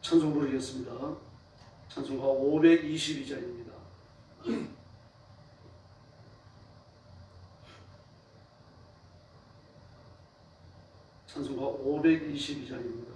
찬송 부르겠습니다. 찬송가 522장입니다. 찬송가 522장입니다.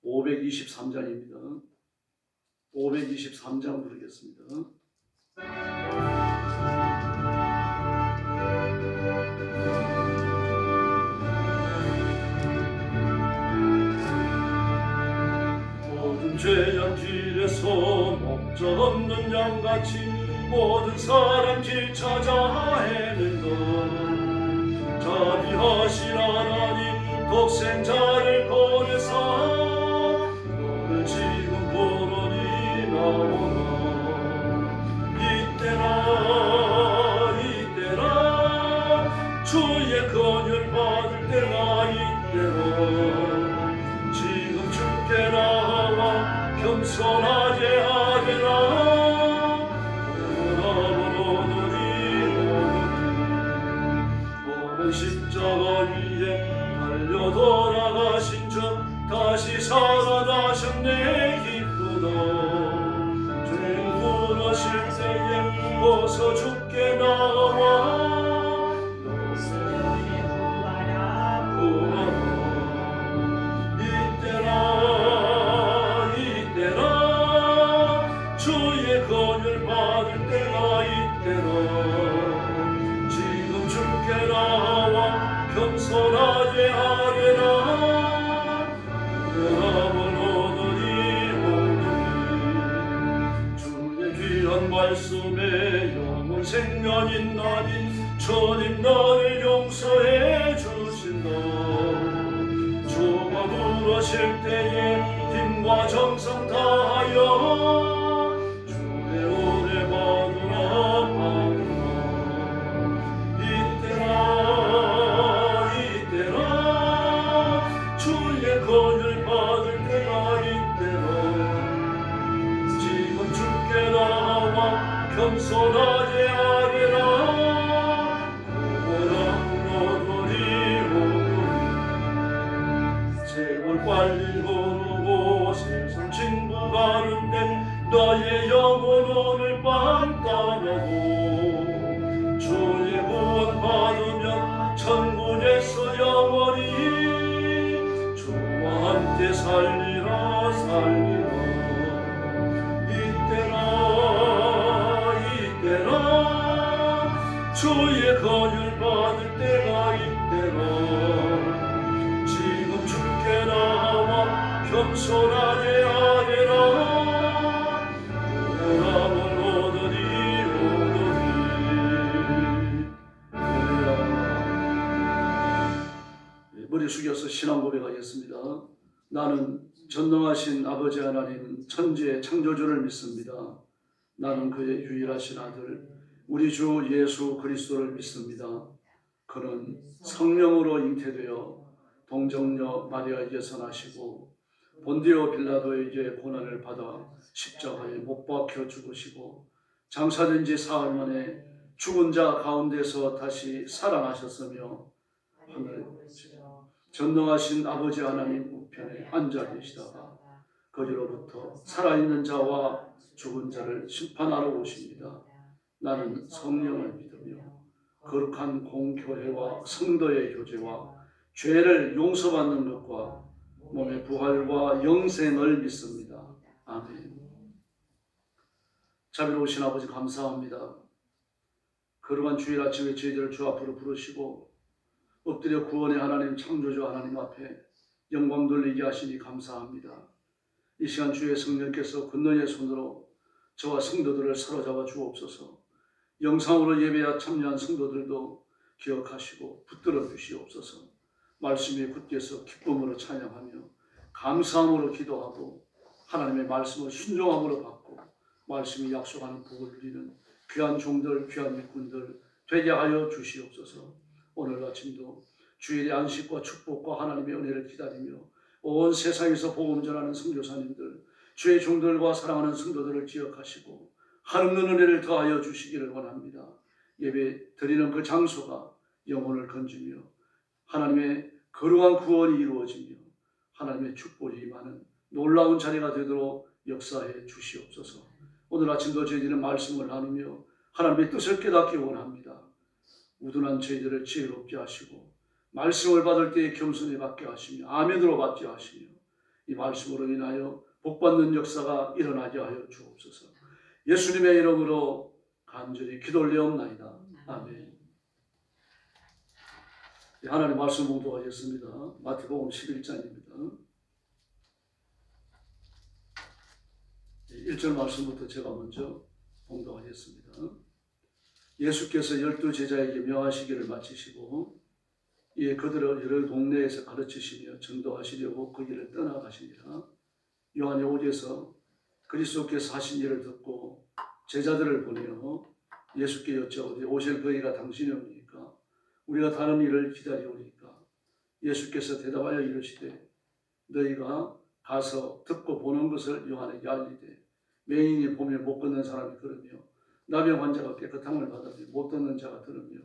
(523장입니다) 523장 부르겠습니다. 모든 죄악 길에서 목적 없는 양같이 모든 사람 길 찾아 헤맨다. 자비하신 하나님 독생자를 보내사 너를 지금 보러니 나오라. 이때라 주의 건율 받을 때가 이때라. 지금 주께 나와 겸손하게 하리라. 십자가 위에 달려 돌아가신 주 다시 살아나셨네. 기쁘다. 죄 물으실 때에 어서 주께 나와 너의 구하라. 이때라 주의 건율 받을 때가 이때라. 지금 주께 나와 겸손하게 하리라. 응함을 얻으니 오느니 주의 귀한 말씀에 영원 생명 있나니 주님 나를 용서해 주신다. 주가 부르실 때에 힘과 정성 다하여 주의 은혜 받으라. 겸손하게 하리라. 오라 너들이 오르니 세월 빨리 흐르고 세상 진부 가는데 나의 영혼 오늘 밤 떠나고 주의 구원 받으면 천국에서 영원히 주와 함께 살리라 살리라. 이때라 주의 건율 받을 때가 이때라. 지금 주께 나와 겸손하게 하리라. 오라는 오더니 오더니. 머리 숙여서 신앙 고백하겠습니다. 나는 전능하신 아버지 하나님 천지의 창조주를 믿습니다. 나는 그의 유일하신 아들 우리 주 예수 그리스도를 믿습니다. 그는 성령으로 잉태되어 동정녀 마리아에게서 나시고 본디오 빌라도에게 고난을 받아 십자가에 못 박혀 죽으시고 장사된 지 사흘 만에 죽은 자 가운데서 다시 살아나셨으며 하늘 전능하신 아버지 하나님 우편에 앉아 계시다가 거기로부터 살아있는 자와 죽은 자를 심판하러 오십니다. 나는 성령을 믿으며 거룩한 공교회와 성도의 교제와 죄를 용서받는 것과 몸의 부활과 영생을 믿습니다. 아멘. 자비로우신 아버지 감사합니다. 거룩한 주일 아침에 저희들을 주 앞으로 부르시고 엎드려 구원의 하나님 창조주 하나님 앞에 영광 돌리게 하시니 감사합니다. 이 시간 주의 성령께서 권능의 손으로 저와 성도들을 사로잡아 주옵소서. 영상으로 예배에 참여한 성도들도 기억하시고 붙들어 주시옵소서. 말씀에 굳게서 기쁨으로 찬양하며 감사함으로 기도하고 하나님의 말씀을 순종함으로 받고 말씀이 약속하는 복을 누리는 귀한 종들, 귀한 일꾼들 되게 하여 주시옵소서. 오늘 아침도 주일의 안식과 축복과 하나님의 은혜를 기다리며 온 세상에서 복음 전하는 선교사님들, 주의 종들과 사랑하는 성도들을 기억하시고 하늘는 은혜를 더하여 주시기를 원합니다. 예배 드리는 그 장소가 영혼을 건지며 하나님의 거룩한 구원이 이루어지며 하나님의 축복이 임하는 놀라운 자리가 되도록 역사해 주시옵소서. 오늘 아침도 저희들은 말씀을 나누며 하나님의 뜻을 깨닫기 원합니다. 우둔한 저희들을 지혜롭게 하시고 말씀을 받을 때에 겸손히 받게 하시며 아멘으로 받게 하시며 이 말씀으로 인하여 복받는 역사가 일어나게 하여 주옵소서. 예수님의 이름으로 간절히 기도 올려옵나이다. 아멘. 하나님 말씀 봉독하겠습니다. 마태복음 11장입니다. 1절 말씀부터 제가 먼저 봉독하겠습니다. 예수께서 12 제자에게 명하시기를 마치시고 이에 그들을 여러 동네에서 가르치시며 전도하시려고 그 길을 떠나가시니라. 요한의 오지에서 그리스도께서 하신 일을 듣고 제자들을 보내어 예수께 여쭤오되 오실 그이가 당신이 옵니까? 우리가 다른 일을 기다리오니까. 예수께서 대답하여 이르시되 너희가 가서 듣고 보는 것을 요한에게 알리되 맹인이 보며 못 걷는 사람이 걸으며 나병 환자가 깨끗함을 받으며 못 듣는 자가 들으며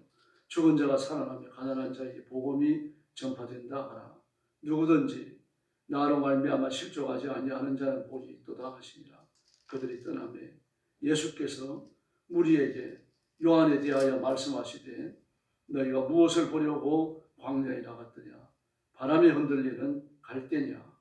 죽은 자가 살아나며 가난한 자에게 복음이 전파된다 하라. 누구든지 나로 말미암아 실족하지 아니하는 자는 복이 있도다 하시니라. 그들이 떠나매 예수께서 무리에게 요한에 대하여 말씀하시되 너희가 무엇을 보려고 광야에 나갔더냐? 바람에 흔들리는 갈대냐?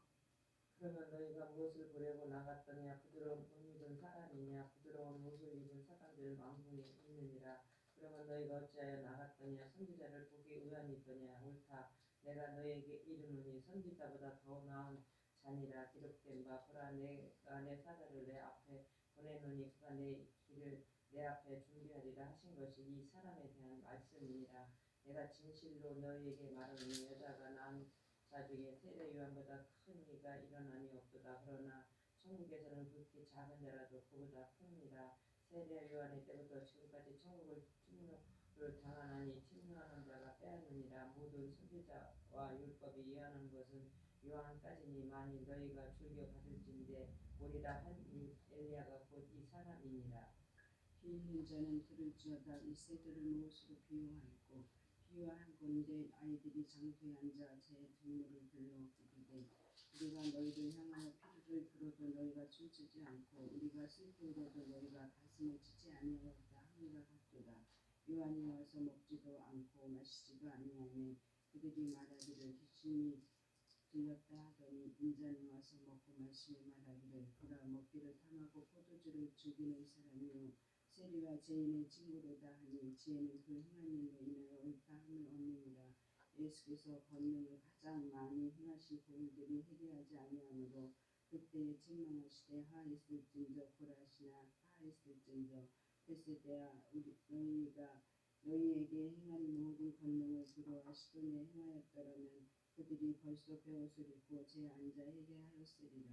그러면 너희가 무엇을 보려고 나갔더냐? 부드러운 옷 입은 사람이냐? 부드러운 옷을 입은 사람들 만분이 있느니라. 그러면 너희가 어찌하여 나갔더냐? 선지자를 보기 의한이 있더냐? 옳다. 내가 너희에게 이르노니 선지자보다 더 나은 자니라. 기록된 바 보라 내가 내 사자를 내 앞에 보내노니 그가 내 길을 내 앞에 준비하리라 하신 것이 이 사람에 대한 말씀이니라. 내가 진실로 너희에게 말하노니 여자가 낳은 자 중에 세례 요한보다 큰 이가 일어나니 없도다. 그러나 천국에서는 극히 작은 자라도 그보다 큽니다. 세례 요한의 때부터 지금까지 천국을 침노를 당하나니 침노하는 자가 빼앗느니라. 모든 선지자와 율법이 예언한 것은 요한까지니만이 너희가 즐겨 받을진대 오리라 한 엘리야가 곧 이 사람이니라. 있는 자는 들을지어다. 이 새들을 무엇으로 비유하였고 비유한 건데 아이들이 장소에 앉아 제 등물을 불러 부르되 우리가 너희를 향하여 피를 불어도 너희가 춤추지 않고 우리가 슬피 울어도 너희가 가슴을 치지 아니하였다 함과 같도다. 요한이 와서 먹지도 않고 마시지도 아니하며 그들이 말하기를 귀신이 들렸다 하더니 인자는 와서 먹고 마시며 말하기를 보라 먹기를 탐하고 포도주를 즐기는 사람이요 세리와 죄인의 친구로다 하니 지혜는 그 행한 일로 인하여 옳다 함을 얻느니라. 예수께서 권능을 가장 많이 행하신 그들이 회개하지 아니하므로 그때에 책망하시되 하했을진저 고라시나 하했을진저 베세대야 너희가 너희에게 행한 모든 권능을 두루 시돈에 행하였더라면 그들이 벌써 베옷을 입고 제 앉아 회개하였으리라.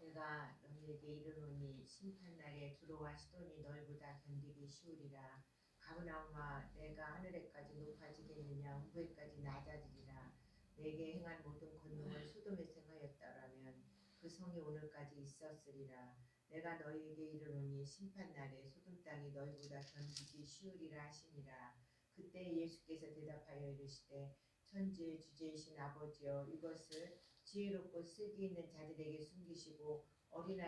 내가 너희에게 이르노니 심판날에 두로와 시돈이 너희보다 견디기 쉬우리라. 가브나움아 내가 하늘에까지 높아지겠느냐 후에까지 낮아지리라. 내게 행한 모든 권능을 소돔에서 행하였더라면 그 성이 오늘까지 있었으리라. 내가 너희에게 이르노니 심판날에 소돔 땅이 너희보다 견디기 쉬우리라 하시니라. 그때 예수께서 대답하여 이르시되 천지의 주제이신 아버지여 이것을 지혜롭고 슬기 있는 자들에게 숨기시고 어린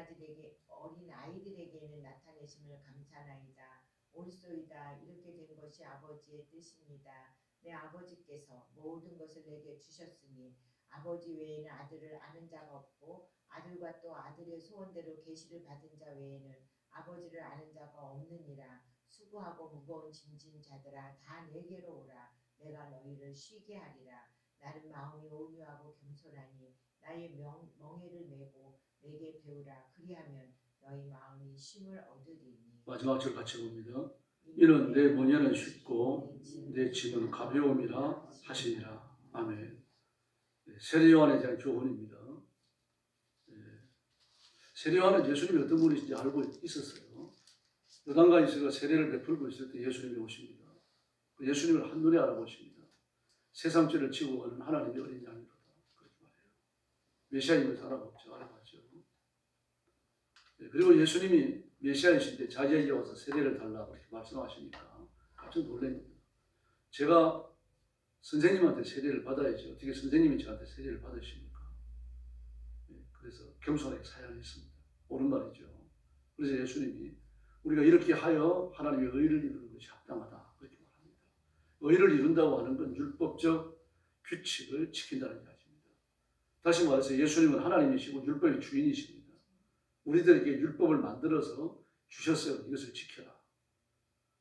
아이들에게는 나타내심을 감사나이다. 옳소이다. 이렇게 된 것이 아버지의 뜻입니다. 내 아버지께서 모든 것을 내게 주셨으니 아버지 외에는 아들을 아는 자가 없고 아들과 또 아들의 소원대로 계시를 받은 자 외에는 아버지를 아는 자가 없느니라. 수고하고 무거운 짐진 자들아 다 내게로 오라. 내가 너희를 쉬게 하리라. 나는 마음이 온유하고 겸손하니 나의 멍에를 메고 내게 배우라. 그리하면 너희 마음이 쉼을 얻으리니. 마지막 절 같이 봅니다. 이는 내 멍에는 쉽고 내 짐은 가벼움이라 하시니라. 아멘. 세례 요한에 대한 교훈입니다. 세례 요한은 예수님이 어떤 분이신지 알고 있었어요. 요단강에서 세례를 베풀고 있을 때 예수님이 오십니다. 예수님을 한눈에 알아보십니다. 세상죄를 지고 가는 하나님의 어린 양이로다. 그렇게 말해요. 메시아임을 알아봤죠. 그리고 예수님이 메시아이실 때 자기에게 와서 세례를 달라고 그렇게 말씀하시니까 깜짝 놀랍니다. 제가 선생님한테 세례를 받아야지 어떻게 선생님이 저한테 세례를 받으십니까? 그래서 겸손하게 사양했습니다. 옳은 말이죠. 그래서 예수님이 우리가 이렇게 하여 하나님의 의를 이루는 것이 합당하다. 그렇게 말합니다. 의를 이룬다고 하는 건 율법적 규칙을 지킨다는 이야기입니다. 다시 말해서 예수님은 하나님이시고 율법의 주인이십니다. 우리들에게 율법을 만들어서 주셨어요. 이것을 지켜라.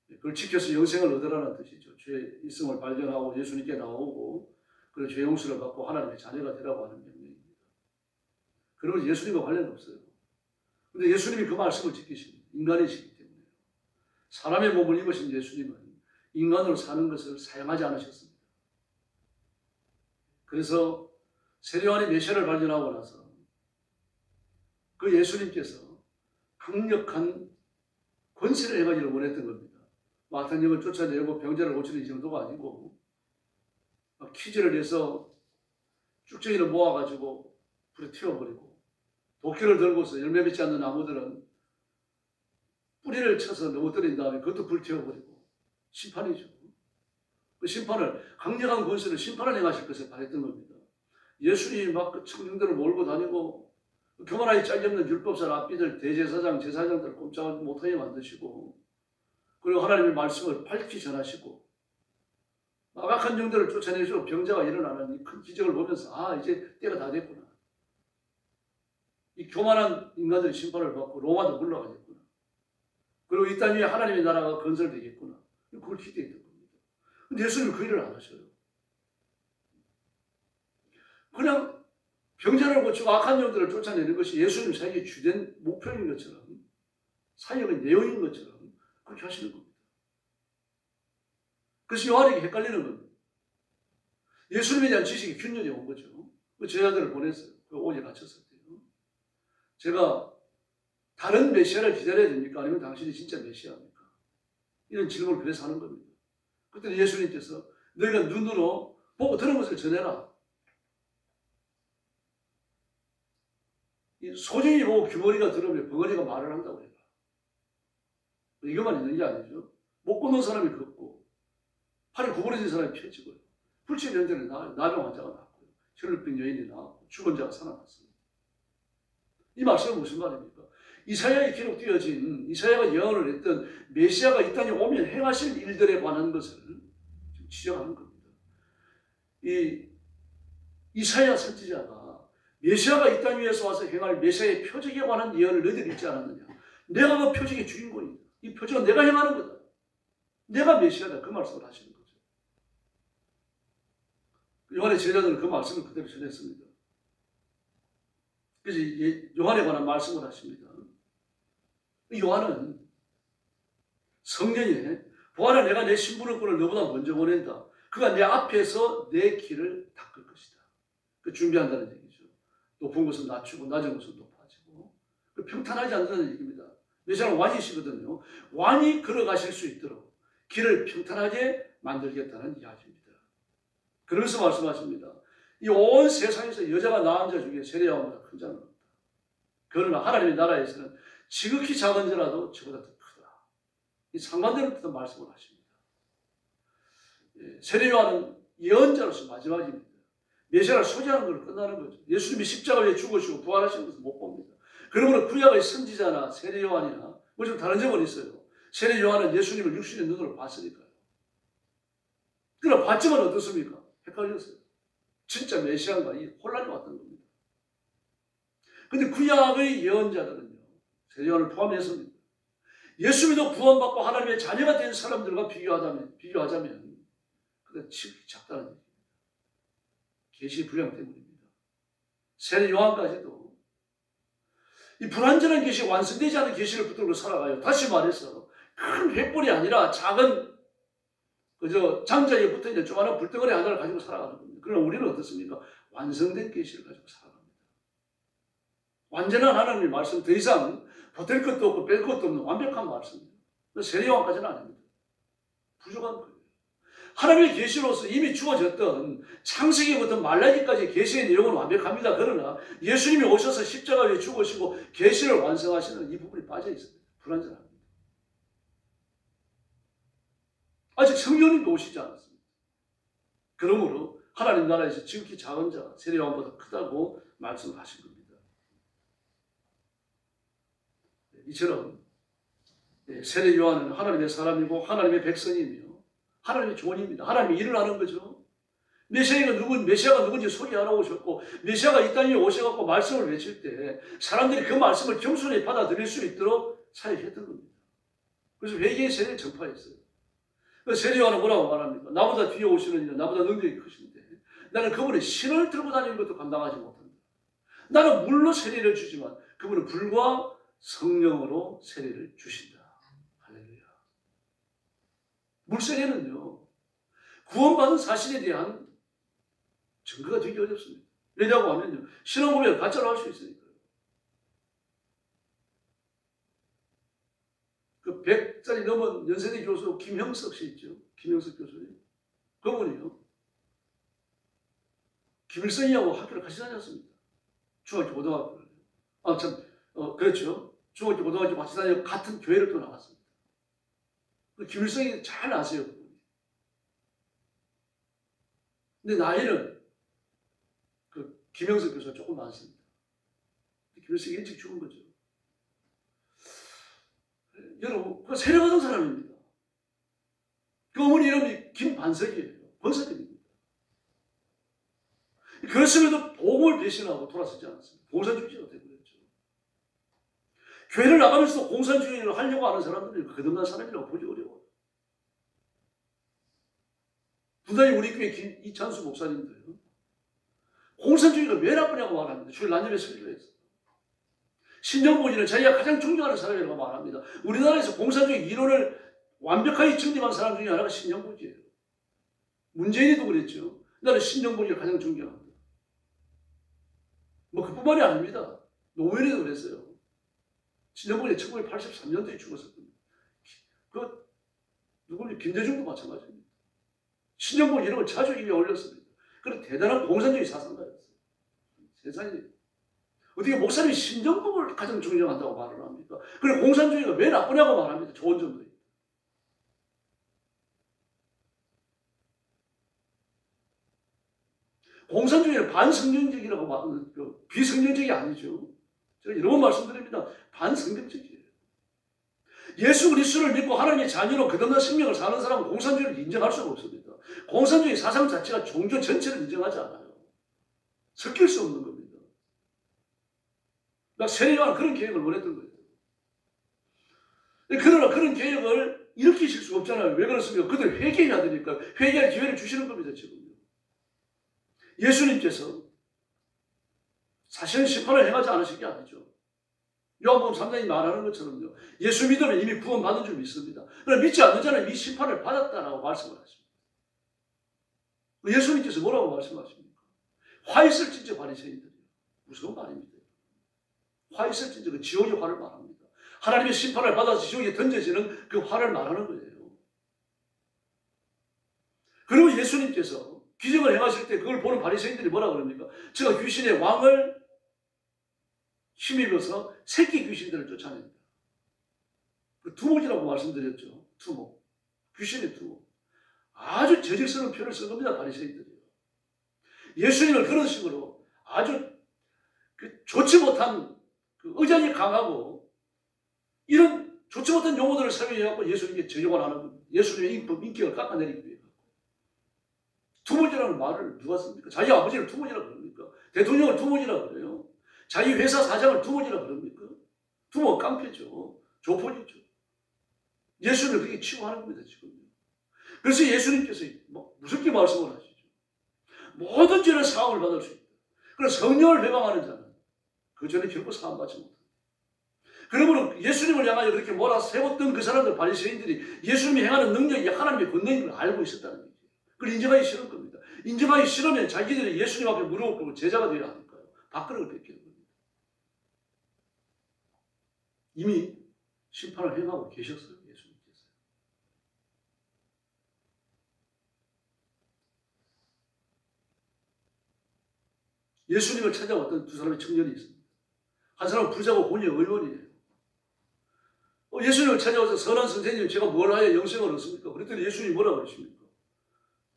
그걸 지켜서 영생을 얻으라는 뜻이죠. 죄의 있음을 발견하고 예수님께 나오고 그리고 죄 용서를 받고 하나님의 자녀가 되라고 하는 명령입니다. 그러면 예수님과 관련 없어요. 그런데 예수님이 그 말씀을 지키십니다. 인간이시기 때문에. 사람의 몸을 입으신 예수님은 인간으로 사는 것을 사용하지 않으셨습니다. 그래서 세례 요한이 메시아를 발견하고 나서 그 예수님께서 강력한 권세를 행하기를 원했던 겁니다. 악한 영을 쫓아내고 병자를 고치는 이 정도가 아니고 키즈를 내서 쭉정이를 모아가지고 불에 튀어버리고 도끼를 들고서 열매 맺지 않는 나무들은 뿌리를 쳐서 넘어뜨린 다음에 그것도 불 튀어버리고 심판이죠. 그 심판을 강력한 권세로 심판을 행하실 것을 바랬던 겁니다. 예수님이 막 청중들을 몰고 다니고 교만하게 짝없는 율법사 랍비들 대제사장 제사장들을 꼼짝 못하게 만드시고 그리고 하나님의 말씀을 밝히 전하시고 악한 영들을 쫓아내시고 병자가 일어나는 이 큰 기적을 보면서 아 이제 때가 다 됐구나. 이 교만한 인간들이 심판을 받고 로마도 물러가겠구나. 그리고 이 땅 위에 하나님의 나라가 건설되겠구나. 그걸 기대했던 겁니다. 근데 예수님은 그 일을 안 하셔요. 그냥 병자를 고치고 악한 영들을 쫓아내는 것이 예수님 사역의 주된 목표인 것처럼 사역의 내용인 것처럼 그렇게 하시는 겁니다. 그래서 요한에게 헷갈리는 겁니다. 예수님에 대한 지식이 균열이 온 거죠. 그 제자들을 보냈어요. 그 오에 갇혔을 때요. 제가 다른 메시아를 기다려야 됩니까? 아니면 당신이 진짜 메시아입니까? 이런 질문을 그래서 하는 겁니다. 그때 예수님께서 너희가 눈으로 보고 들은 것을 전해라. 이 소중히 보고 귀머리가 들으면 벙어리가 말을 한다고 해요. 이것만 있는 게 아니죠. 못 걷는 사람이 걷고 팔이 구부러진 사람이 펴지고요. 불치병자는 나병 환자가 나왔고요. 혈루병 여인이 나왔고 죽은 자가 살아났습니다. 이 말씀은 무슨 말입니까? 이사야에 기록되어진 이사야가 예언을 했던 메시아가 이 땅에 오면 행하실 일들에 관한 것을 지금 지적하는 겁니다. 이 이사야 선지자가 메시아가 이 땅 위에서 와서 행할 메시아의 표적에 관한 예언을 너희들이 읽지 않았느냐? 내가 그 표적의 주인공이다. 이 표적은 내가 행하는 거다. 내가 메시아다. 그 말씀을 하시는 거죠. 요한의 제자들은 그 말씀을 그대로 전했습니다. 그래서 요한에 관한 말씀을 하십니다. 요한은 성령에 보아라 내가 내 심부름꾼을 너보다 먼저 보낸다. 그가 내 앞에서 내 길을 닦을 것이다. 그 준비한다는 얘기죠. 높은 것은 낮추고 낮은 것은 높아지고 평탄하지 않다는 얘기입니다. 메시아는 왕이시거든요. 왕이 걸어가실 수 있도록 길을 평탄하게 만들겠다는 이야기입니다. 그러면서 말씀하십니다. 이 온 세상에서 여자가 낳은 자 중에 세례요한보다 큰 자는 없다. 그러나 하나님의 나라에서는 지극히 작은 자라도 저보다 더 크다. 이 상반되는 듯한 말씀을 하십니다. 세례요한은 예언자로서 마지막입니다. 메시아를 소개하는 걸 끝나는 거죠. 예수님이 십자가에 죽으시고 부활하시는 것을 못 봅니다. 그러므로 구약의 선지자나 세례요한이나 뭐 좀 다른 점은 있어요. 세례요한은 예수님을 육신의 눈으로 봤으니까요. 그러나 봤지만 어떻습니까? 헷갈렸어요. 진짜 메시아인가 이 혼란이 왔던 겁니다. 그런데 구약의 예언자들은요. 세례요한을 포함해서입니다. 예수 믿어 구원받고 하나님의 자녀가 된 사람들과 비교하자면 그게 지극히 작다는 얘기입니다. 계시 분량 때문입니다. 세례요한까지도 이 불완전한 계시, 완성되지 않은 계시를 붙들고 살아가요. 다시 말해서 큰 횃불이 아니라 작은 그저 장자에 붙어있는 조그마한 불덩어리 하나를 가지고 살아가는 겁니다. 그러나 우리는 어떻습니까? 완성된 계시를 가지고 살아갑니다. 완전한 하나님의 말씀, 더 이상 보탤 것도 없고 뺄 것도 없는 완벽한 말씀입니다. 세례요한까지는 아닙니다. 부족한 거예요. 하나님의 계시로서 이미 주어졌던 창세기부터 말라기까지 계시의 내용은 완벽합니다. 그러나 예수님이 오셔서 십자가 위에 죽으시고 계시를 완성하시는 이 부분이 빠져 있습니다. 불완전합니다. 아직 성령님도 오시지 않았습니다. 그러므로 하나님 나라에서 지극히 작은 자가 세례요한보다 크다고 말씀을 하신 겁니다. 이처럼 세례요한은 하나님의 사람이고 하나님의 백성이며 하나님의 종입니다. 하나님이 일을 하는 거죠. 메시아가 누군지 소개 안 하고 오셨고 메시아가 이 땅에 오셔갖고 말씀을 외칠 때 사람들이 그 말씀을 겸손히 받아들일 수 있도록 사역했던 겁니다. 그래서 회개의 세례를 전파했어요. 세례요한은 뭐라고 말합니까? 나보다 뒤에 오시는 이는 나보다 능력이 크신데 나는 그분의 신을 들고 다니는 것도 감당하지 못한다. 나는 물로 세례를 주지만 그분은 불과 성령으로 세례를 주신다. 할렐루야. 물세례는요 구원받은 사실에 대한 증거가 되기 어렵습니다. 왜냐고 하면요 신앙 고백을 가짜로 할 수 있으니까요. 그 100살이 넘은 연세대 교수 김형석 씨 있죠. 김형석 교수님. 그분이요 김일성이하고 학교를 같이 다녔습니다. 중학교 고등학교를. 그렇죠. 중학교 고등학교 같이 다니고 같은 교회를 또 나갔습니다. 김일성이 잘 아세요. 근데 나이는 그 김영석 교수가 조금 많습니다. 김일성이 일찍 죽은 거죠. 여러분, 그 세례받은 사람입니다. 그 어머니 이름이 김반석이에요. 번석입니다. 그랬음에도 복음을 배신하고 돌아서지 않았습니다. 공산주의자가 되버렸죠. 교회를 나가면서도 공산주의를 하려고 하는 사람들이 거듭난 사람이라고 보기 어려워요. 분단히 우리 교회 이찬수 목사님도요. 공산주의가 왜 나쁘냐고 말합니다. 주일 난임에 설교해서. 신정보지는 자기가 가장 존경하는 사람이라고 말합니다. 우리나라에서 공산주의 이론을 완벽하게 정립한 사람 중에 하나가 신정보지예요. 문재인이도 그랬죠. 나는 신정보지를 가장 존경합니다. 뭐 그뿐만이 아닙니다. 노무현이도 그랬어요. 신정보지 1983년도에 죽었었거든요. 누구니 김대중도 마찬가지입니다. 신정보지 이름을 자주 입에 올렸습니다. 그런 대단한 공산주의 사상가였어요. 세상에. 어떻게 목사님이 신정복을 가장 중요한다고 말을 합니까? 그리고 공산주의가 왜 나쁘냐고 말합니다. 좋은 점도 있고. 공산주의는 반성경적이라고 말하는 비성경적이 아니죠. 제가 여러 번 말씀드립니다. 반성경적이에요. 예수 그리스도를 믿고 하나님의 자녀로 거듭난 생명을 사는 사람은 공산주의를 인정할 수가 없습니다. 공산주의 사상 자체가 종교 전체를 인정하지 않아요. 섞일 수 없는 겁니다. 막 세례요한은 그런 계획을 원했던 거예요. 그러나 그런 계획을 일으키실 수가 없잖아요. 왜 그렇습니까? 그들 회개해야 되니까. 회개할 기회를 주시는 겁니다. 지금요. 예수님께서 사실은 심판을 행하지 않으신 게 아니죠. 요한복음 3장이 말하는 것처럼요. 예수 믿으면 이미 구원받은 줄 믿습니다. 그러나 믿지 않는 자는 이미 심판을 받았다라고 말씀을 하십니다. 예수님께서 뭐라고 말씀하십니까? 화 있을진저 바리새인들이요. 무서운 말입니다. 화 있을진저 그 지옥의 화를 말합니다. 하나님의 심판을 받아서 지옥에 던져지는 그 화를 말하는 거예요. 그리고 예수님께서 기적을 행하실 때 그걸 보는 바리새인들이 뭐라 그럽니까? 제가 귀신의 왕을 힘입어서 새끼 귀신들을 쫓아냅니다. 그 두목이라고 말씀드렸죠. 두목. 귀신의 두목. 아주 저질스러운 표현을 쓴 겁니다. 바리새인들이요. 예수님을 그런 식으로 아주 좋지 못한 의장이 강하고 이런 좋지 못한 용어들을 사용해갖고 예수님께 저용을 하는 겁니다. 예수님의 인격을 깎아내리기 위해. 두목이라는 말을 누가 씁니까? 자기 아버지를 두목이라고 그럽니까? 대통령을 두목이라고 그래요? 자기 회사 사장을 두목이라고 그럽니까? 두목 깡패죠. 조폭이죠. 예수님을 그렇게 치고하는 겁니다. 지금. 그래서 예수님께서 무섭게 말씀을 하시죠. 모든 죄는 사함을 받을 수 있다. 그래서 성령을 회방하는 자는 그 전에 결코 사함받지 못한다. 그러므로 예수님을 향하여 그렇게 몰아세웠던 그 사람들 바리새인들이 예수님이 행하는 능력이 하나님의 권능인 걸 알고 있었다는 거예요. 그걸 인정하기 싫은 겁니다. 인정하기 싫으면 자기들이 예수님 앞에 무릎 꿇고 제자가 되어야 하니까요. 밥그릇을 뺏기는 겁니다. 이미 심판을 행하고 계셨어요. 예수님께서. 예수님을 찾아왔던 두 사람의 청년이 있습니다. 한 사람은 부자고 본인의 의원이에요. 예수님을 찾아와서 선한 선생님 제가 뭘 하여 영생을 얻습니까? 그랬더니 예수님이 뭐라고 그러십니까?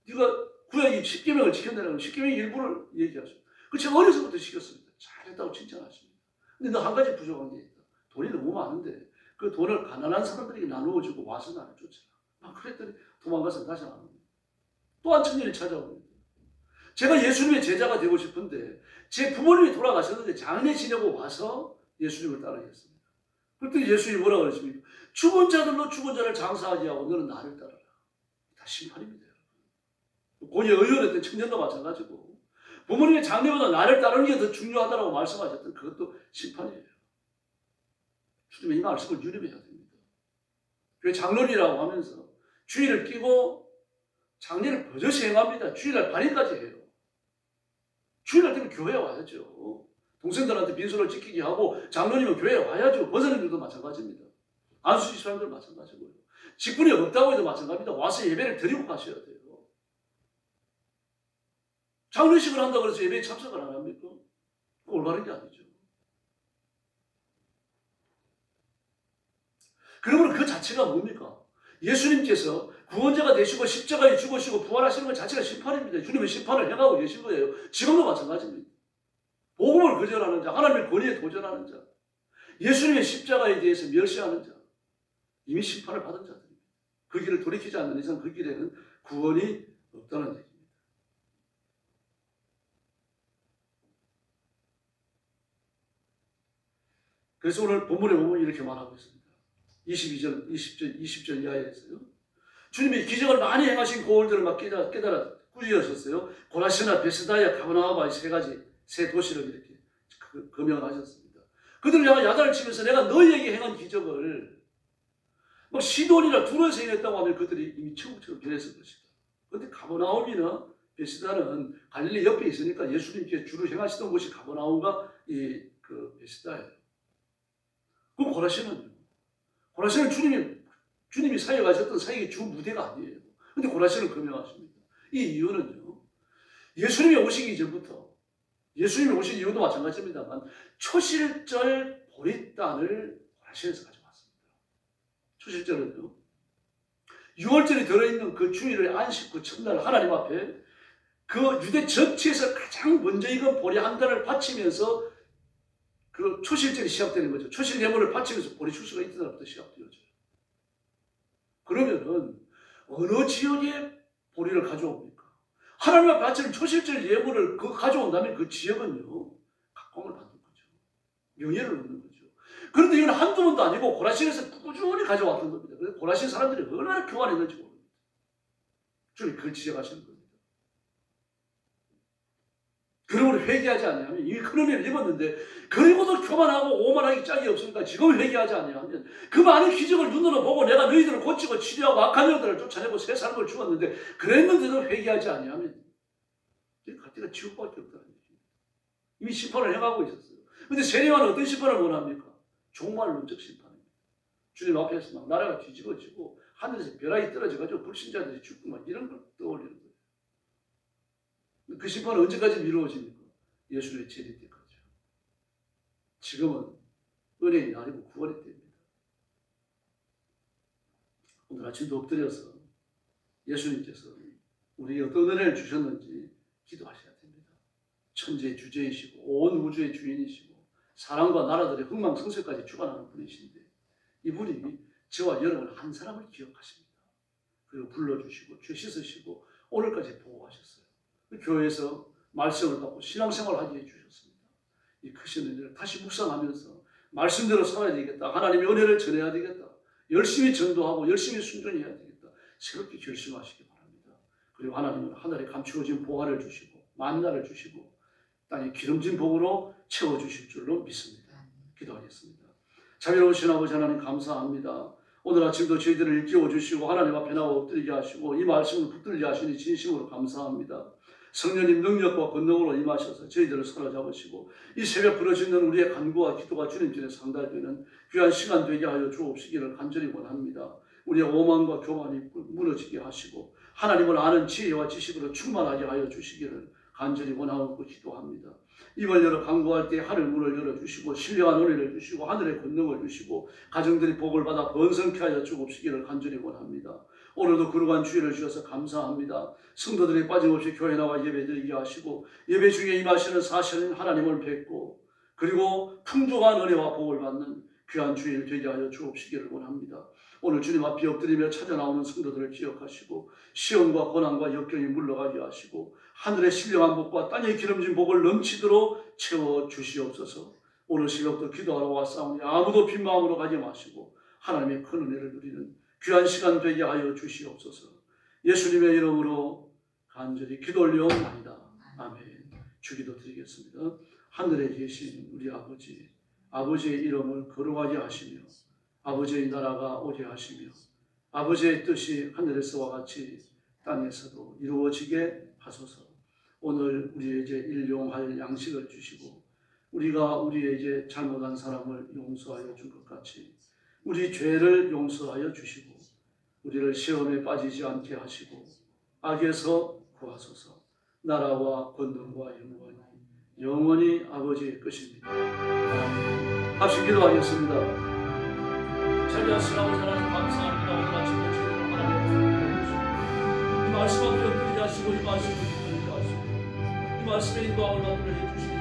네가 구약의 10계명을 지켰냐고 10계명의 일부를 얘기하죠. 그 제가 어려서부터 시켰습니다. 잘했다고 칭찬하십니다. 근데 너 한 가지 부족한 게 있다. 돈이 너무 많은데 그 돈을 가난한 사람들에게 나누어 주고 와서 나를 쫓아라. 막 그랬더니 도망가서 다시 안 옵니다. 또 한 청년이 찾아옵니다. 제가 예수님의 제자가 되고 싶은데 제 부모님이 돌아가셨는데 장례 지내고 와서 예수님을 따르겠습니다. 그랬더니 예수님이 뭐라고 그러십니까? 죽은 자들로 죽은 자를 장사하지 하고 너는 나를 따르라. 다 심판입니다. 본인의 의원했던 청년도 마찬가지고 부모님의 장례보다 나를 따르는 게 더 중요하다고 말씀하셨던 그것도 심판이에요. 주님의 이 말씀을 유념해야 됩니다. 교회 장로리라고 하면서 주일을 끼고 장례를 버젓이 행합니다. 주일날 발인까지 해요. 주일날 되면 교회에 와야죠. 동생들한테 빈소를 지키게 하고 장로님은 교회에 와야죠. 권사님들도 마찬가지입니다. 안수지 사람들 마찬가지고요. 직분이 없다고 해도 마찬가지입니다. 와서 예배를 드리고 가셔야 돼요. 장례식을 한다고 해서 예배에 참석을 안 합니까? 올바른 게 아니죠. 그러므로 그 자체가 뭡니까? 예수님께서 구원자가 되시고 십자가에 죽으시고 부활하시는 것 자체가 심판입니다. 주님은 심판을 행하고 계신 거예요. 지금도 마찬가지입니다. 복음을 거절하는 자, 하나님의 권위에 도전하는 자, 예수님의 십자가에 대해서 멸시하는 자, 이미 심판을 받은 자들입니다. 그 길을 돌이키지 않는 이상 그 길에는 구원이 없다는 얘기입니다. 그래서 오늘 본문에 보면 이렇게 말하고 있습니다. 22절, 20절 이하에서요. 주님이 기적을 많이 행하신 고을들을 막 깨달아 꾸짖으셨어요. 고라시나 베스다야 가버나움과 세 가지 세 도시를 이렇게 거명하셨습니다. 그들을 향해 야단을 치면서 내가 너희에게 행한 기적을 뭐 시돈이나 두로에서 행했다고 하면 그들이 이미 천국처럼 변했을 것이다. 그런데 가버나움이나 베스다는 갈릴리 옆에 있으니까 예수님께 주로 행하시던 곳이 가버나움과 그 베스다예요. 그럼 고라시는요? 고라시는 주님이 사역하셨던 사역의 주 무대가 아니에요. 그런데 고라시를 거명하십니다. 이 이유는요. 예수님이 오시기 전부터 예수님이 오신 이유도 마찬가지입니다만 초실절 보리단을 고라신에서 가져왔습니다. 초실절은요, 6월절이 들어있는 그 주일의 안식 그 첫날 하나님 앞에 그 유대 전체에서 가장 먼저 익은 보리 한 단을 바치면서 그 초실절이 시작되는 거죠. 초실 예물을 바치면서 보리 추수가 이튿날부터 시작되어져요. 그러면은 어느 지역에 보리를 가져옵니까? 하나님 앞에 바치는 초실절 예물을 가져온다면 그 지역은요, 각광을 받는 거죠. 명예를 얻는 거죠. 그런데 이건 한두 번도 아니고 고라신에서 꾸준히 가져왔던 겁니다. 그래서 고라신 사람들이 얼마나 교만했는지 모릅니다. 주님 그걸 지적하시는 겁니다. 그러므로 회개하지 않냐면 이미 큰 은혜를 입었는데 그리고도 교만하고 오만하기 짝이 없으니까 지금 회개하지 않냐면 그 많은 기적을 눈으로 보고 내가 너희들을 고치고 치료하고 악한 영들을 쫓아내고 새 삶을 주었는데 그랬는데도 회개하지 않냐면 갓디가 지옥밖에 없다는 얘기입니다. 이미 심판을 해가고 있었어요. 근데 세례요한은 어떤 심판을 원합니까? 종말론적 심판입니다. 주님 앞에서 막 나라가 뒤집어지고 하늘에서 벼락이 떨어져가지고 불신자들이 죽고 막 이런 걸 떠올리는 거예요. 그 심판은 언제까지 미루어집니까? 예수의 재림 때까지요. 지금은 은혜의 날이고 구원의 때입니다. 오늘 아침도 엎드려서 예수님께서 우리에게 어떤 은혜를 주셨는지 기도하셔야 됩니다. 천지의 주제이시고 온 우주의 주인이시고 사람과 나라들의 흥망성쇠까지 주관하는 분이신데 이분이 저와 여러분 한 사람을 기억하십니다. 그리고 불러주시고 죄 씻으시고 오늘까지 보호하셨어요. 교회에서 말씀을 받고 신앙생활을 하게 해주셨습니다. 이 크신 은혜를 다시 묵상하면서 말씀대로 살아야 되겠다. 하나님의 은혜를 전해야 되겠다. 열심히 전도하고 열심히 순종해야 되겠다. 새롭게 결심하시기 바랍니다. 그리고 하나님은 하늘에 감추어진 보화를 주시고 만나를 주시고 땅에 기름진 복으로 채워주실 줄로 믿습니다. 기도하겠습니다. 자비로우신 아버지 하나님 감사합니다. 오늘 아침도 저희들을 일깨워 주시고 하나님 앞에 나와 엎드리게 하시고 이 말씀을 붙들게 하시니 진심으로 감사합니다. 성령님 능력과 권능으로 임하셔서 저희들을 사로잡으시고 이 새벽 부르짖는 우리의 간구와 기도가 주님 전에 상달되는 귀한 시간 되게 하여 주옵시기를 간절히 원합니다. 우리의 오만과 교만이 무너지게 하시고 하나님을 아는 지혜와 지식으로 충만하게 하여 주시기를 간절히 원하고 기도합니다. 입을 열어 간구할 때 하늘 문을 열어주시고 신령한 은혜를 주시고 하늘의 권능을 주시고 가정들이 복을 받아 번성케 하여 주옵시기를 간절히 원합니다. 오늘도 거룩한 주일을 주셔서 감사합니다. 성도들이 빠짐없이 교회 나와 예배드리게 하시고 예배 중에 임하시는 사실은 하나님을 뵙고 그리고 풍족한 은혜와 복을 받는 귀한 주일 되게 하여 주옵시기를 원합니다. 오늘 주님 앞에 엎드리며 찾아나오는 성도들을 기억하시고 시험과 고난과 역경이 물러가게 하시고 하늘의 신령한 복과 땅의 기름진 복을 넘치도록 채워주시옵소서. 오늘 새벽도 기도하러 왔사오니 아무도 빈 마음으로 가지 마시고 하나님의 큰 은혜를 누리는 귀한 시간 되게 하여 주시옵소서. 예수님의 이름으로 간절히 기도 올려옵나이다. 아멘. 주기도 드리겠습니다. 하늘에 계신 우리 아버지, 아버지의 이름을 거룩하게 하시며 아버지의 나라가 오게 하시며 아버지의 뜻이 하늘에서와 같이 땅에서도 이루어지게 하소서. 오늘 우리에게 일용할 양식을 주시고 우리가 우리에게 잘못한 사람을 용서하여 준 것 같이 우리 죄를 용서하여 주시고 우리를 시험에 빠지지 않게 하시고 악에서 구하소서. 나라와 권능과 영광이 영원히 아버지의 것입니다. 아멘. 합심 기도하겠습니다. 자비하신 아버지 하나님 감사합니다. 오늘 아침에 저희를 하나님 이 말씀 앞에 엎드리게 하시고 이 말씀을 듣게 하시고 이 말씀의 인도함을 만들어 주시니